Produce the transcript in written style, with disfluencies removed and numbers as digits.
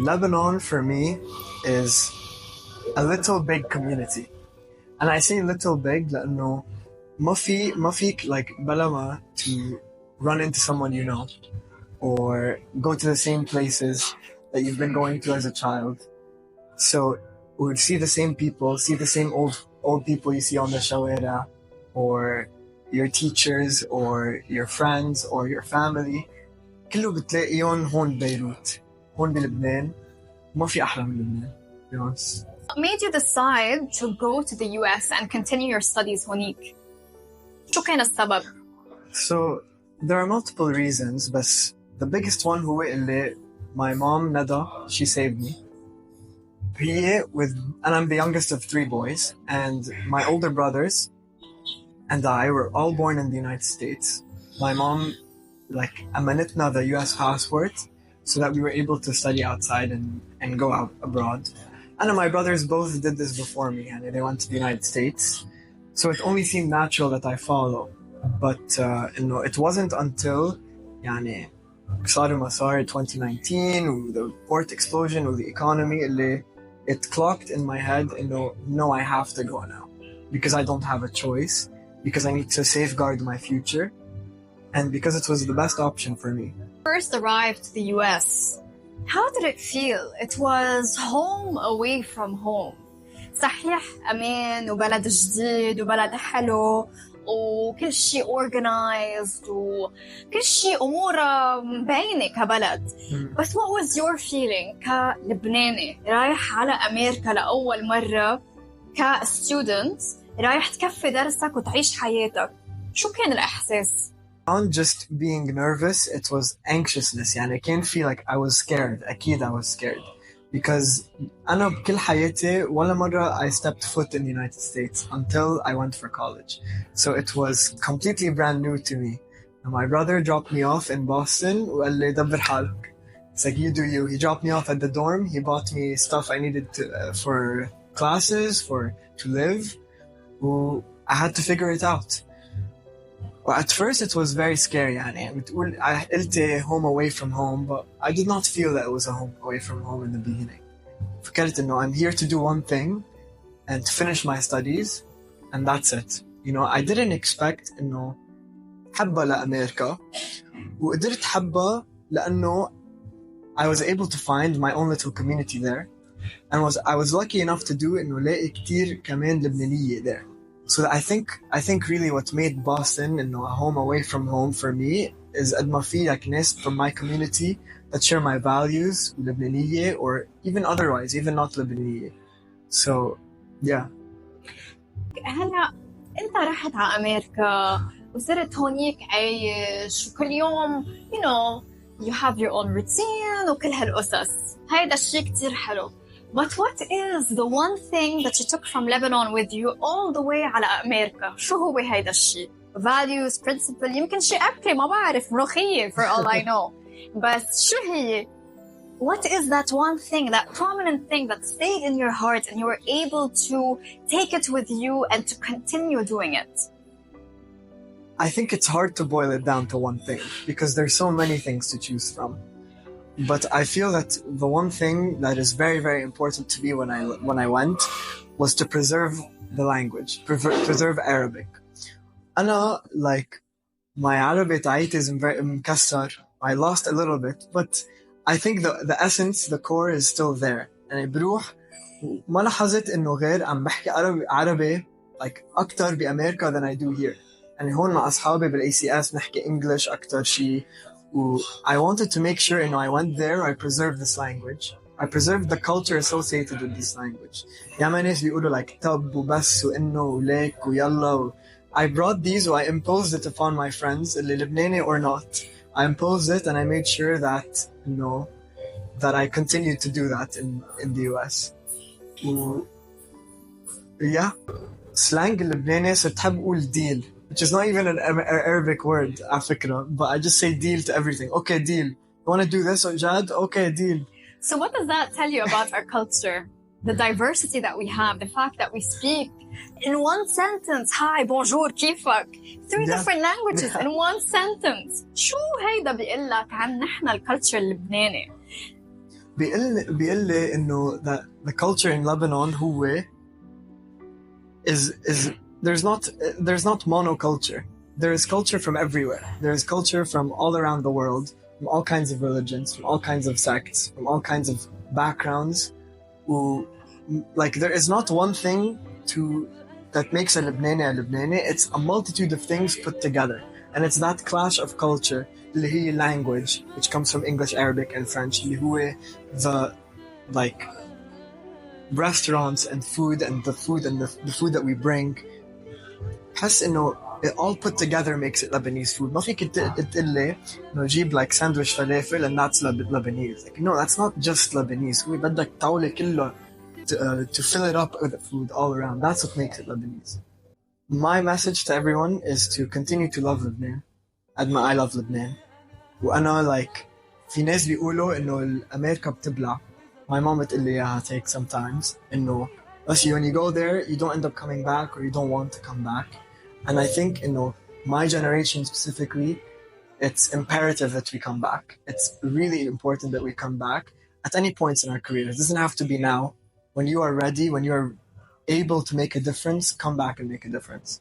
Lebanon for me is a little big community. And I say little big لأنه ما فيك like بلا to run into someone you know or go to the same places that you've been going to as a child. So we would see the same people, see the same old people you see on the shawara, or your teachers or your friends or your family. كله بتلاقيهم هون ببيروت. هون بلبنان ما في أحلى من لبنان. What made you decide to go to the US and continue your studies هونيك? شو كان السبب؟ So there are multiple reasons, but the biggest one هو اللي my mom Nada, she saved me. And I'm the youngest of 3 boys, and my older brothers and I were all born in the United States. My mom أمنتنا the US passport so that we were able to study outside and go out abroad. And my brothers both did this before me, and they went to the United States. So it only seemed natural that I follow. But it wasn't until صار ما صار 2019 with the port explosion with the economy it clocked in my head no, I have to go now because I don't have a choice, because I need to safeguard my future, and because it was the best option for me. First arrived to the US. How did it feel? It was home away from home. صحيح أمان وبلد جديد وبلد حلو وكل شيء organized وكل شيء أموره مبينة كبلد. But what was your feeling كلبناني رايح على أمريكا لأول مرة كstudent رايح تكفي درسك وتعيش حياتك؟ شو كان الإحساس؟ Beyond just being nervous, it was anxiousness. I can't feel like I was scared. أكيد I was scared. Because أنا بكل حياتي ولا مرة I stepped foot in the United States until I went for college. So it was completely brand new to me. And my brother dropped me off in Boston وقال لي دبر حالك. It's like, you do you. He dropped me off at the dorm. He bought me stuff I needed for classes, to live. I had to figure it out. Well, at first it was very scary. I قلت home away from home, but I did not feel that it was a home away from home in the beginning. فكرت إنه I'm here to do one thing and to finish my studies, and that's it. I didn't expect إنه حبة لأمريكا وقدرت حبة لأنه I was able to find my own little community there, and I was lucky enough to do إنه لاقي كتير كمان لبنانية there. So I think really what made Boston a home away from home for me is قد ما في ناس from my community that share my values لبنانية, or even otherwise, even not لبنانية. So yeah. هلا أنت رحت على أمريكا وصرت هونيك عايش وكل يوم you have your own routine وكل هالقصص. هيدا الشيء كتير حلو. But what is the one thing that you took from Lebanon with you all the way على أمريكا? شو هو هيدا الشيء؟ Values, principle, يمكن شيء أكلي ما بعرف ملوخية for all I know. بس شو هي? What is that one thing, that prominent thing that stayed in your heart and you were able to take it with you and to continue doing it? I think it's hard to boil it down to one thing because there's so many things to choose from. But I feel that the one thing that is very, very important to me when I went was to preserve the language, preserve Arabic. أنا my Arabic is very مكسر. I lost a little bit, but I think the essence, the core is still there. بروح ما لاحظت إنه غير عم بحكي عربي أكتر بأمريكا than I do here. هون مع أصحابي بالACS نحكي English أكتر شيء. I wanted to make sure I went there, I preserved this language. I preserved the culture associated with this language. ياما ناس بيقولوا تب وبس وإنه وليك ويلا. I brought these, I imposed it upon my friends, اللي لبناني or not. I imposed it and I made sure that that I continued to do that in the US. Yeah. Slang اللبناني صرت حب أقول deal, which is not even an Arabic word, afikra, but I just say deal to everything. Okay, deal. You want to do this, Jad? Okay, deal. So what does that tell you about our culture? The diversity that we have, the fact that we speak in one sentence, hi, bonjour, كيفك? 3 different languages in one sentence. شو هيدا بيقلك عن نحن الculture اللبناني? بيقول لي إنه the culture in Lebanon هو is there's not monoculture. There is culture from everywhere. There is culture from all around the world, from all kinds of religions, from all kinds of sects, from all kinds of backgrounds. Like there is not one thing that makes a Lebanese. It's a multitude of things put together, and it's that clash of culture, اللي هي language, which comes from English, Arabic, and French, اللي هو the like restaurants and food and the food that we bring. بحس إنه it all put together makes it Lebanese food. ما فيك تقول لي إنه جيب like sandwich falafel and that's Lebanese. Like no, that's not just Lebanese. هو بدك طاولة كله to fill it up with food all around. That's what makes it Lebanese. My message to everyone is to continue to love Lebanon. I love Lebanon. وأنا like في ناس بيقولوا إنه أمريكا بتبلع. My mom بتقول لي إياها take sometimes إنه when you go there you don't end up coming back or you don't want to come back. And I think, my generation specifically, it's imperative that we come back. It's really important that we come back at any points in our career. It doesn't have to be now. When you are ready, when you are able to make a difference, come back and make a difference.